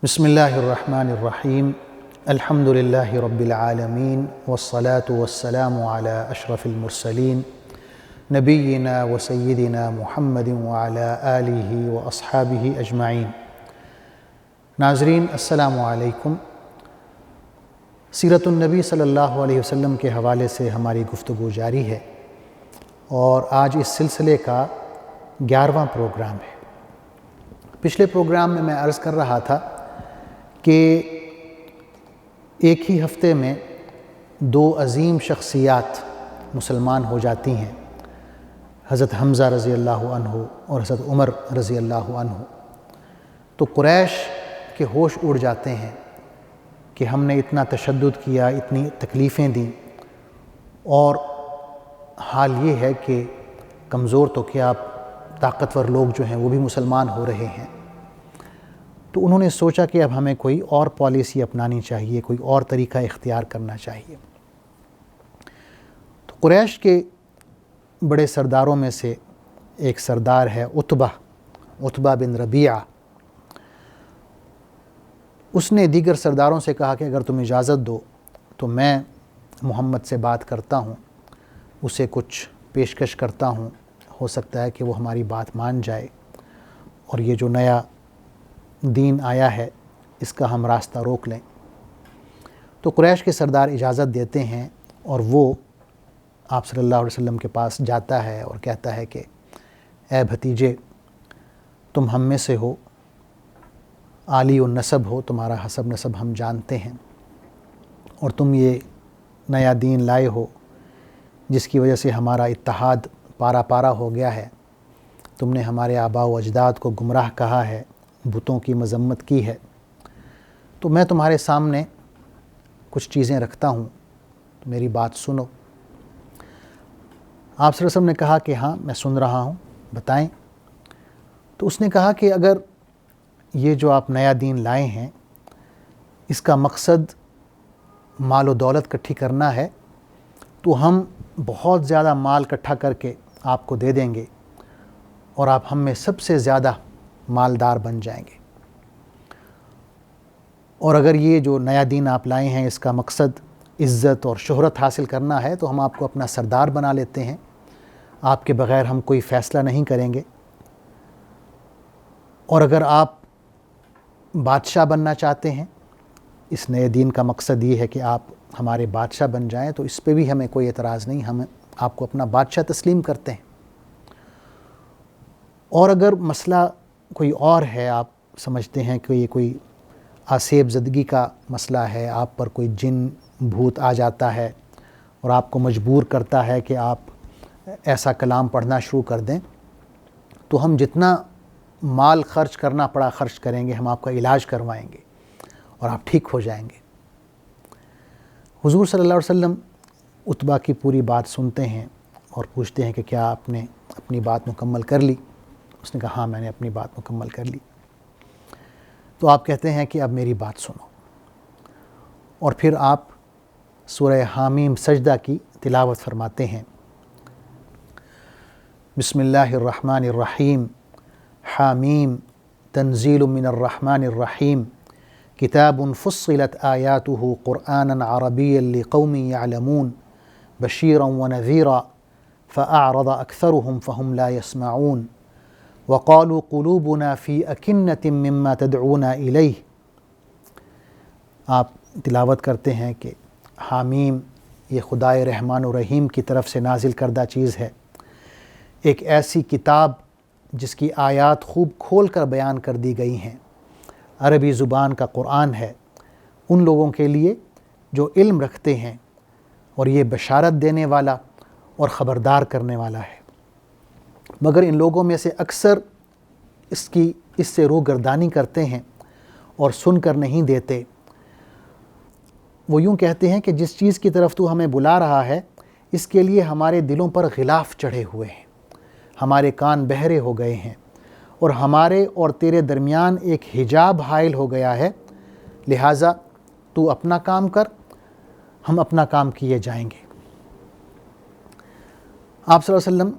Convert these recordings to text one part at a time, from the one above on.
بسم اللہ الرحمن الرحیم الحمد للہ رب العالمین والصلاة والسلام علی اشرف المرسلین نبینا و سیدنا محمد وعلی آلہ و اصحابہ اجمعین۔ ناظرین السلام علیکم۔ سیرت النبی صلی اللہ علیہ وسلم کے حوالے سے ہماری گفتگو جاری ہے اور آج اس سلسلے کا 11واں پروگرام ہے۔ پچھلے پروگرام میں عرض کر رہا تھا کہ ایک ہی ہفتے میں دو عظیم شخصیات مسلمان ہو جاتی ہیں، حضرت حمزہ رضی اللہ عنہ اور حضرت عمر رضی اللہ عنہ۔ تو قریش کے ہوش اڑ جاتے ہیں کہ ہم نے اتنا تشدد کیا، اتنی تکلیفیں دیں، اور حال یہ ہے کہ کمزور تو کیا طاقتور لوگ جو ہیں وہ بھی مسلمان ہو رہے ہیں۔ تو انہوں نے سوچا کہ اب ہمیں کوئی اور پالیسی اپنانی چاہیے، کوئی اور طریقہ اختیار کرنا چاہیے۔ تو قریش کے بڑے سرداروں میں سے ایک سردار ہے عتبہ بن ربیعہ۔ اس نے دیگر سرداروں سے کہا کہ اگر تم اجازت دو تو میں محمد سے بات کرتا ہوں، اسے کچھ پیشکش کرتا ہوں، ہو سکتا ہے کہ وہ ہماری بات مان جائے اور یہ جو نیا دین آیا ہے اس کا ہم راستہ روک لیں۔ تو قریش کے سردار اجازت دیتے ہیں اور وہ آپ صلی اللہ علیہ وسلم کے پاس جاتا ہے اور کہتا ہے کہ اے بھتیجے، تم ہم میں سے ہو، عالی النسب ہو، تمہارا حسب نسب ہم جانتے ہیں، اور تم یہ نیا دین لائے ہو جس کی وجہ سے ہمارا اتحاد پارا پارا ہو گیا ہے۔ تم نے ہمارے آباء و اجداد کو گمراہ کہا ہے، بتوں کی مذمت کی ہے، تو میں تمہارے سامنے کچھ چیزیں رکھتا ہوں، میری بات سنو۔ آپ صلی اللہ علیہ وسلم نے کہا کہ ہاں میں سن رہا ہوں، بتائیں۔ تو اس نے کہا کہ اگر یہ جو آپ نیا دین لائے ہیں اس کا مقصد مال و دولت اکٹھی کرنا ہے تو ہم بہت زیادہ مال اکٹھا کر کے آپ کو دے دیں گے اور آپ ہم میں سب سے زیادہ مالدار بن جائیں گے، اور اگر یہ جو نیا دین آپ لائے ہیں اس کا مقصد عزت اور شہرت حاصل کرنا ہے تو ہم آپ کو اپنا سردار بنا لیتے ہیں، آپ کے بغیر ہم کوئی فیصلہ نہیں کریں گے، اور اگر آپ بادشاہ بننا چاہتے ہیں، اس نئے دین کا مقصد یہ ہے کہ آپ ہمارے بادشاہ بن جائیں، تو اس پہ بھی ہمیں کوئی اعتراض نہیں، ہم آپ کو اپنا بادشاہ تسلیم کرتے ہیں۔ اور اگر مسئلہ کوئی اور ہے، آپ سمجھتے ہیں کہ یہ کوئی آسیب زدگی کا مسئلہ ہے، آپ پر کوئی جن بھوت آ جاتا ہے اور آپ کو مجبور کرتا ہے کہ آپ ایسا کلام پڑھنا شروع کر دیں، تو ہم جتنا مال خرچ کرنا پڑا خرچ کریں گے، ہم آپ کا علاج کروائیں گے اور آپ ٹھیک ہو جائیں گے۔ حضور صلی اللہ علیہ وسلم عتبہ کی پوری بات سنتے ہیں اور پوچھتے ہیں کہ کیا آپ نے اپنی بات مکمل کر لی؟ اس نے کہا ہاں میں نے اپنی بات مکمل کر لی۔ تو آپ کہتے ہیں کہ اب میری بات سنو، اور پھر آپ سورہ حامیم سجدہ کی تلاوت فرماتے ہیں۔ بسم اللہ الرحمن الرحیم، حامیم تنزیل من الرحمن الرحیم، کتاب فصلت آیاتہ قرآنا عربیا لقوم یعلمون بشیرا ونذیرا فأعرض اکثرهم فهم لا يسمعون وقالوا قلوبنا فی اکنۃ مما تدعونا الیہ۔ آپ تلاوت کرتے ہیں کہ حامیم یہ خدائے رحمان و رحیم کی طرف سے نازل کردہ چیز ہے، ایک ایسی کتاب جس کی آیات خوب کھول کر بیان کر دی گئی ہیں، عربی زبان کا قرآن ہے ان لوگوں کے لیے جو علم رکھتے ہیں، اور یہ بشارت دینے والا اور خبردار کرنے والا ہے، مگر ان لوگوں میں سے اکثر اس سے روگردانی کرتے ہیں اور سن کر نہیں دیتے۔ وہ یوں کہتے ہیں کہ جس چیز کی طرف تو ہمیں بلا رہا ہے اس کے لیے ہمارے دلوں پر غلاف چڑھے ہوئے ہیں، ہمارے کان بہرے ہو گئے ہیں، اور ہمارے اور تیرے درمیان ایک حجاب حائل ہو گیا ہے، لہٰذا تو اپنا کام کر، ہم اپنا کام کیے جائیں گے۔ آپ صلی اللہ علیہ وسلم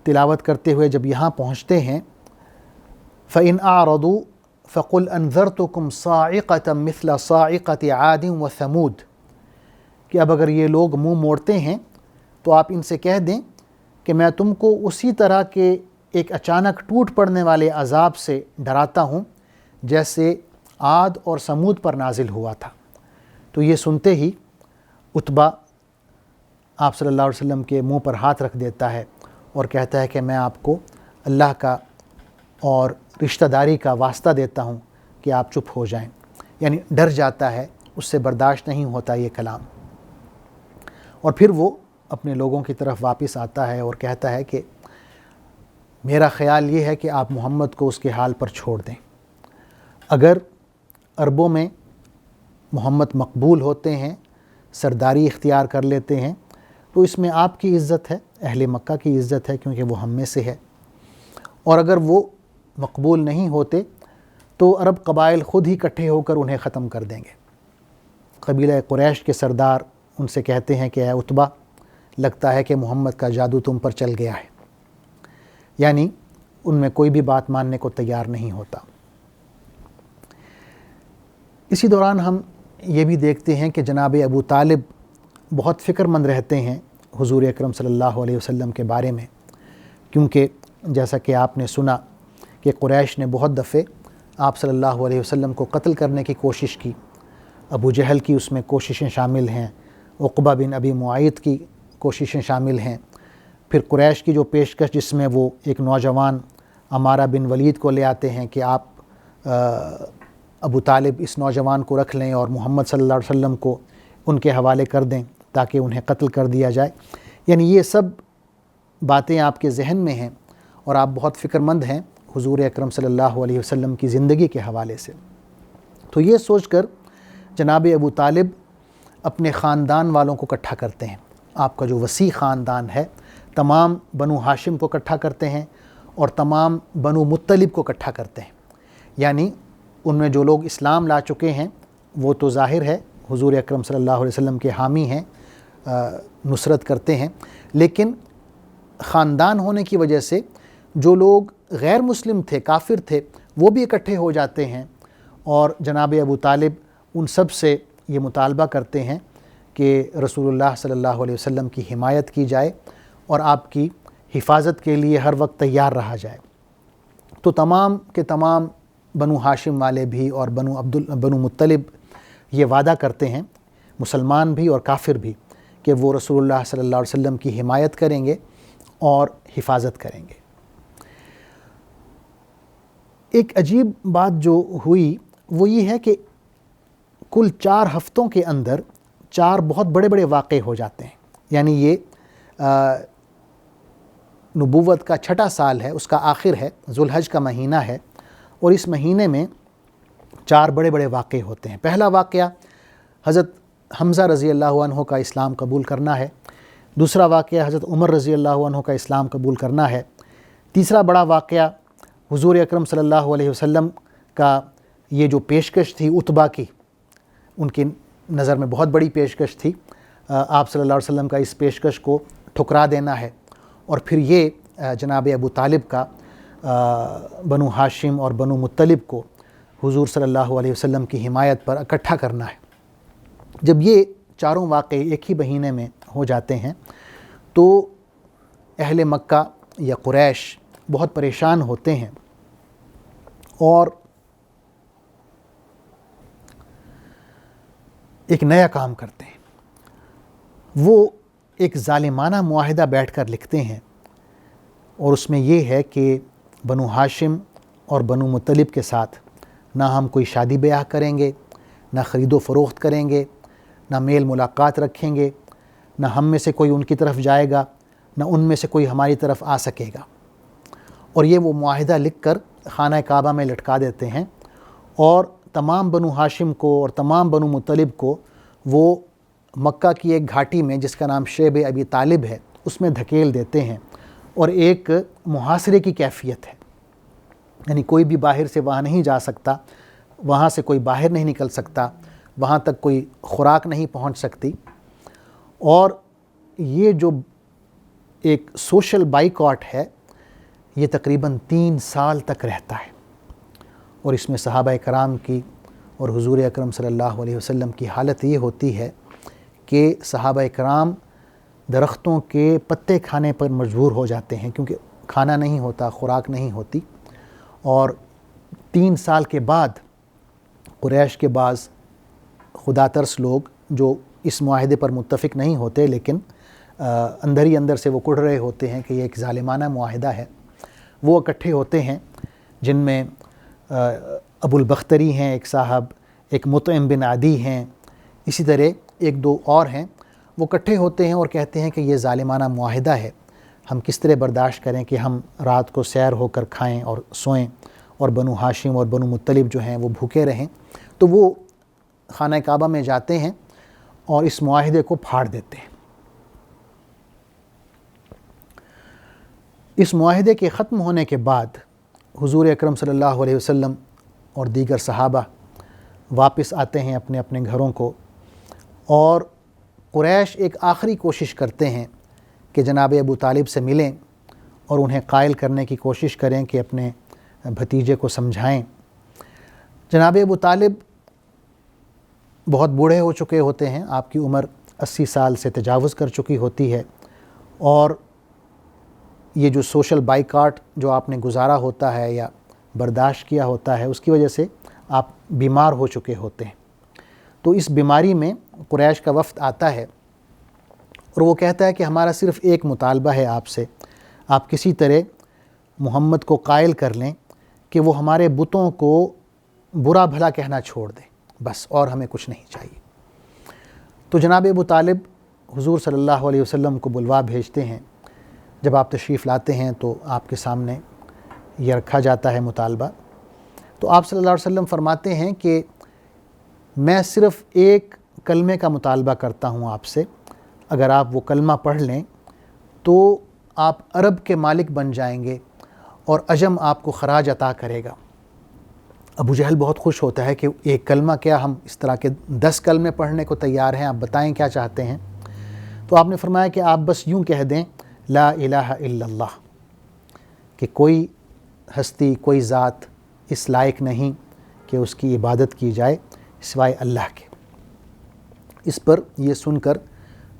تلاوت کرتے ہوئے جب یہاں پہنچتے ہیں، فَإِنْ أَعْرَضُوا فَقُلْ أَنذَرْتُكُمْ صَاعِقَةً مِثْلَ صَاعِقَةِ عَادٍ وَثَمُودَ کہ اب اگر یہ لوگ منہ موڑتے ہیں تو آپ ان سے کہہ دیں کہ میں تم کو اسی طرح کے ایک اچانک ٹوٹ پڑنے والے عذاب سے ڈراتا ہوں جیسے عاد اور سمود پر نازل ہوا تھا۔ تو یہ سنتے ہی عتبہ آپ صلی اللہ علیہ وسلم کے منہ پر ہاتھ رکھ دیتا ہے اور کہتا ہے کہ میں آپ کو اللہ کا اور رشتہ داری کا واسطہ دیتا ہوں کہ آپ چپ ہو جائیں، یعنی ڈر جاتا ہے، اس سے برداشت نہیں ہوتا یہ کلام، اور پھر وہ اپنے لوگوں کی طرف واپس آتا ہے اور کہتا ہے کہ میرا خیال یہ ہے کہ آپ محمد کو اس کے حال پر چھوڑ دیں۔ اگر عربوں میں محمد مقبول ہوتے ہیں، سرداری اختیار کر لیتے ہیں، تو اس میں آپ کی عزت ہے، اہل مکہ کی عزت ہے، کیونکہ وہ ہم میں سے ہے، اور اگر وہ مقبول نہیں ہوتے تو عرب قبائل خود ہی اکٹھے ہو کر انہیں ختم کر دیں گے۔ قبیلہ قریش کے سردار ان سے کہتے ہیں کہ اے عتبہ، لگتا ہے کہ محمد کا جادو تم پر چل گیا ہے، یعنی ان میں کوئی بھی بات ماننے کو تیار نہیں ہوتا۔ اسی دوران ہم یہ بھی دیکھتے ہیں کہ جناب ابو طالب بہت فکر مند رہتے ہیں حضور اکرم صلی اللہ علیہ وسلم کے بارے میں، کیونکہ جیسا کہ آپ نے سنا کہ قریش نے بہت دفعے آپ صلی اللہ علیہ وسلم کو قتل کرنے کی کوشش کی۔ ابو جہل کی اس میں کوششیں شامل ہیں، عقبہ بن ابی معیط کی کوششیں شامل ہیں، پھر قریش کی جو پیشکش جس میں وہ ایک نوجوان عمارہ بن ولید کو لے آتے ہیں کہ آپ ابو طالب اس نوجوان کو رکھ لیں اور محمد صلی اللہ علیہ وسلم کو ان کے حوالے کر دیں تاکہ انہیں قتل کر دیا جائے، یعنی یہ سب باتیں آپ کے ذہن میں ہیں اور آپ بہت فکر مند ہیں حضور اکرم صلی اللہ علیہ وسلم کی زندگی کے حوالے سے۔ تو یہ سوچ کر جناب ابو طالب اپنے خاندان والوں کو اکٹھا کرتے ہیں، آپ کا جو وسیع خاندان ہے، تمام بنو ہاشم کو اکٹھا کرتے ہیں اور تمام بنو مطلب کو اکٹھا کرتے ہیں، یعنی ان میں جو لوگ اسلام لا چکے ہیں وہ تو ظاہر ہے حضور اکرم صلی اللہ علیہ وسلم کے حامی ہیں، نصرت کرتے ہیں، لیکن خاندان ہونے کی وجہ سے جو لوگ غیر مسلم تھے، کافر تھے، وہ بھی اکٹھے ہو جاتے ہیں اور جناب ابو طالب ان سب سے یہ مطالبہ کرتے ہیں کہ رسول اللہ صلی اللہ علیہ وسلم کی حمایت کی جائے اور آپ کی حفاظت کے لیے ہر وقت تیار رہا جائے۔ تو تمام کے تمام بنو ہاشم والے بھی اور بنو مطلب یہ وعدہ کرتے ہیں، مسلمان بھی اور کافر بھی، کہ وہ رسول اللہ صلی اللہ علیہ وسلم کی حمایت کریں گے اور حفاظت کریں گے۔ ایک عجیب بات جو ہوئی وہ یہ ہے کہ کل 4 ہفتوں کے اندر 4 بہت بڑے بڑے واقعے ہو جاتے ہیں، یعنی یہ نبوت کا 6واں سال ہے، اس کا آخر ہے، ذوالحج کا مہینہ ہے، اور اس مہینے میں 4 بڑے بڑے واقعے ہوتے ہیں۔ پہلا واقعہ حضرت حمزہ رضی اللہ عنہ کا اسلام قبول کرنا ہے، دوسرا واقعہ حضرت عمر رضی اللہ عنہ کا اسلام قبول کرنا ہے، تیسرا بڑا واقعہ حضور اکرم صلی اللہ علیہ وسلم کا یہ جو پیشکش تھی عتبہ کی، ان کی نظر میں بہت بڑی پیشکش تھی، آپ صلی اللہ علیہ وسلم کا اس پیشکش کو ٹھکرا دینا ہے، اور پھر یہ جناب ابو طالب کا بنو ہاشم اور بنو مطلب کو حضور صلی اللہ علیہ وسلم کی حمایت پر اکٹھا کرنا ہے۔ جب یہ 4 واقعے ایک ہی مہینے میں ہو جاتے ہیں تو اہل مکہ یا قریش بہت پریشان ہوتے ہیں اور ایک نیا کام کرتے ہیں۔ وہ ایک ظالمانہ معاہدہ بیٹھ کر لکھتے ہیں اور اس میں یہ ہے کہ بنو ہاشم اور بنو مطلب کے ساتھ نہ ہم کوئی شادی بیاہ کریں گے، نہ خرید و فروخت کریں گے، نہ میل ملاقات رکھیں گے، نہ ہم میں سے کوئی ان کی طرف جائے گا، نہ ان میں سے کوئی ہماری طرف آ سکے گا، اور یہ وہ معاہدہ لکھ کر خانہ کعبہ میں لٹکا دیتے ہیں اور تمام بنو ہاشم کو اور تمام بنو مطلب کو وہ مکہ کی ایک گھاٹی میں جس کا نام شیب ابی طالب ہے اس میں دھکیل دیتے ہیں، اور ایک محاصرے کی کیفیت ہے، یعنی کوئی بھی باہر سے وہاں نہیں جا سکتا، وہاں سے کوئی باہر نہیں نکل سکتا، وہاں تک کوئی خوراک نہیں پہنچ سکتی، اور یہ جو ایک سوشل بائیکاٹ ہے یہ تقریباً 3 سال تک رہتا ہے، اور اس میں صحابہ کرام کی اور حضور اکرم صلی اللہ علیہ وسلم کی حالت یہ ہوتی ہے کہ صحابہ کرام درختوں کے پتے کھانے پر مجبور ہو جاتے ہیں، کیونکہ کھانا نہیں ہوتا، خوراک نہیں ہوتی. اور 3 سال کے بعد قریش کے بعض خدا ترس لوگ جو اس معاہدے پر متفق نہیں ہوتے لیکن اندر ہی اندر سے وہ کڑھ رہے ہوتے ہیں کہ یہ ایک ظالمانہ معاہدہ ہے، وہ اکٹھے ہوتے ہیں، جن میں ابو البختری ہیں ایک صاحب، ایک مطعم بن عدی ہیں، اسی طرح 1-2 اور ہیں. وہ اکٹھے ہوتے ہیں اور کہتے ہیں کہ یہ ظالمانہ معاہدہ ہے، ہم کس طرح برداشت کریں کہ ہم رات کو سیر ہو کر کھائیں اور سوئیں اور بنو ہاشم اور بنو مطلب جو ہیں وہ بھوکے رہیں. تو وہ خانہ کعبہ میں جاتے ہیں اور اس معاہدے کو پھاڑ دیتے ہیں. اس معاہدے کے ختم ہونے کے بعد حضور اکرم صلی اللہ علیہ وسلم اور دیگر صحابہ واپس آتے ہیں اپنے اپنے گھروں کو، اور قریش ایک آخری کوشش کرتے ہیں کہ جناب ابو طالب سے ملیں اور انہیں قائل کرنے کی کوشش کریں کہ اپنے بھتیجے کو سمجھائیں. جناب ابو طالب بہت بوڑھے ہو چکے ہوتے ہیں، آپ کی عمر 80 سال سے تجاوز کر چکی ہوتی ہے، اور یہ جو سوشل بائیکاٹ جو آپ نے گزارا ہوتا ہے یا برداشت کیا ہوتا ہے، اس کی وجہ سے آپ بیمار ہو چکے ہوتے ہیں. تو اس بیماری میں قریش کا وفد آتا ہے اور وہ کہتا ہے کہ ہمارا صرف ایک مطالبہ ہے آپ سے، آپ کسی طرح محمد کو قائل کر لیں کہ وہ ہمارے بتوں کو برا بھلا کہنا چھوڑ دیں، بس، اور ہمیں کچھ نہیں چاہیے. تو جناب ابو طالب حضور صلی اللہ علیہ وسلم کو بلوا بھیجتے ہیں. جب آپ تشریف لاتے ہیں تو آپ کے سامنے یہ رکھا جاتا ہے مطالبہ. تو آپ صلی اللہ علیہ وسلم فرماتے ہیں کہ میں صرف ایک کلمے کا مطالبہ کرتا ہوں آپ سے، اگر آپ وہ کلمہ پڑھ لیں تو آپ عرب کے مالک بن جائیں گے اور عجم آپ کو خراج عطا کرے گا. ابو جہل بہت خوش ہوتا ہے کہ ایک کلمہ کیا، ہم اس طرح کے 10 کلمے پڑھنے کو تیار ہیں، آپ بتائیں کیا چاہتے ہیں. تو آپ نے فرمایا کہ آپ بس یوں کہہ دیں لا الہ الا اللہ، کہ کوئی ہستی، کوئی ذات اس لائق نہیں کہ اس کی عبادت کی جائے سوائے اللہ کے. اس پر یہ سن کر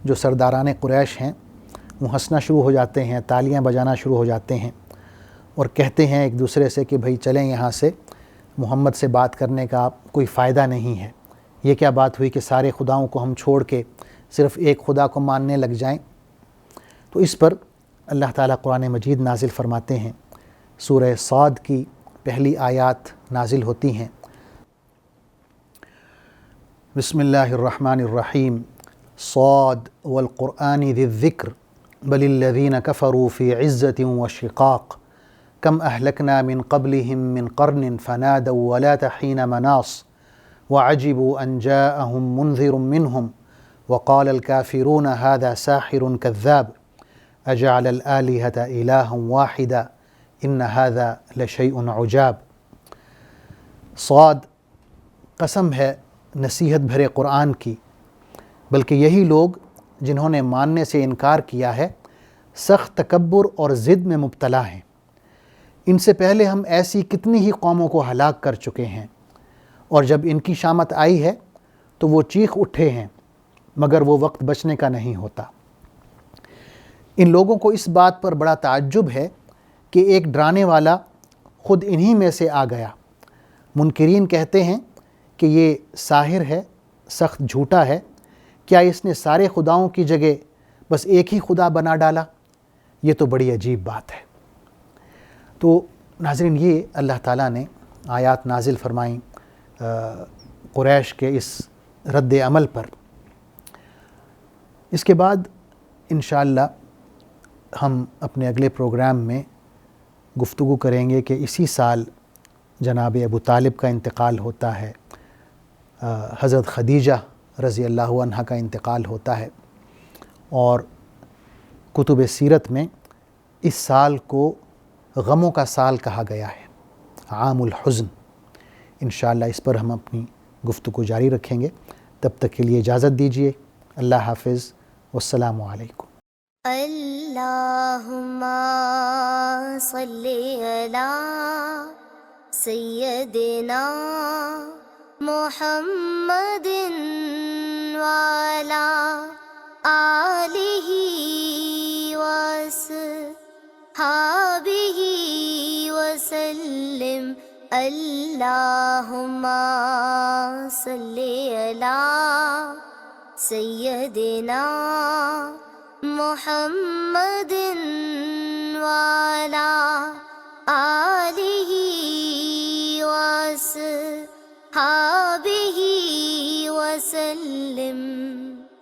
جو سرداران قریش ہیں وہ ہنسنا شروع ہو جاتے ہیں، تالیاں بجانا شروع ہو جاتے ہیں اور کہتے ہیں ایک دوسرے سے کہ بھئی چلیں یہاں سے، محمد سے بات کرنے کا کوئی فائدہ نہیں ہے. یہ کیا بات ہوئی کہ سارے خداؤں کو ہم چھوڑ کے صرف ایک خدا کو ماننے لگ جائیں. تو اس پر اللہ تعالیٰ قرآن مجید نازل فرماتے ہیں. سورہ صاد کی پہلی آیات نازل ہوتی ہیں. بسم اللہ الرحمن الرحیم. صاد والقرآن ذی الذکر بل الذین کفروا فی عزة وشقاق کم اہلکنا من قبلہم من قرن فنادوا ولا حین مناص وعجبوا ان جاءہم منذر منہم وقال الكافرون هذا ساحر كذاب اجعل الآلہة الہا واحدا ان هذا لشیء عجاب. صاد، قسم ہے نصیحت بھرے قرآن کی، بلکہ یہی لوگ جنہوں نے ماننے سے انکار کیا ہے سخت تکبر اور ضد میں مبتلا ہیں. ان سے پہلے ہم ایسی کتنی ہی قوموں کو ہلاک کر چکے ہیں، اور جب ان کی شامت آئی ہے تو وہ چیخ اٹھے ہیں، مگر وہ وقت بچنے کا نہیں ہوتا. ان لوگوں کو اس بات پر بڑا تعجب ہے کہ ایک ڈرانے والا خود انہی میں سے آ گیا. منکرین کہتے ہیں کہ یہ ساحر ہے، سخت جھوٹا ہے، کیا اس نے سارے خداؤں کی جگہ بس ایک ہی خدا بنا ڈالا؟ یہ تو بڑی عجیب بات ہے. تو ناظرین، یہ اللہ تعالیٰ نے آیات نازل فرمائیں قریش کے اس رد عمل پر. اس کے بعد انشاءاللہ ہم اپنے اگلے پروگرام میں گفتگو کریں گے کہ اسی سال جناب ابو طالب کا انتقال ہوتا ہے، حضرت خدیجہ رضی اللہ عنہ کا انتقال ہوتا ہے، اور کتب سیرت میں اس سال کو غموں کا سال کہا گیا ہے، عام الحزن. انشاءاللہ اس پر ہم اپنی گفتگو جاری رکھیں گے. تب تک کے لیے اجازت دیجیے. اللہ حافظ، والسلام علیکم. اللہم صلی علی سیدنا محمد وعلی آلہ وصحبہ وسلم اللہم صلی علی سیدنا محمد وعلی آلہ وصحبہ وسلم.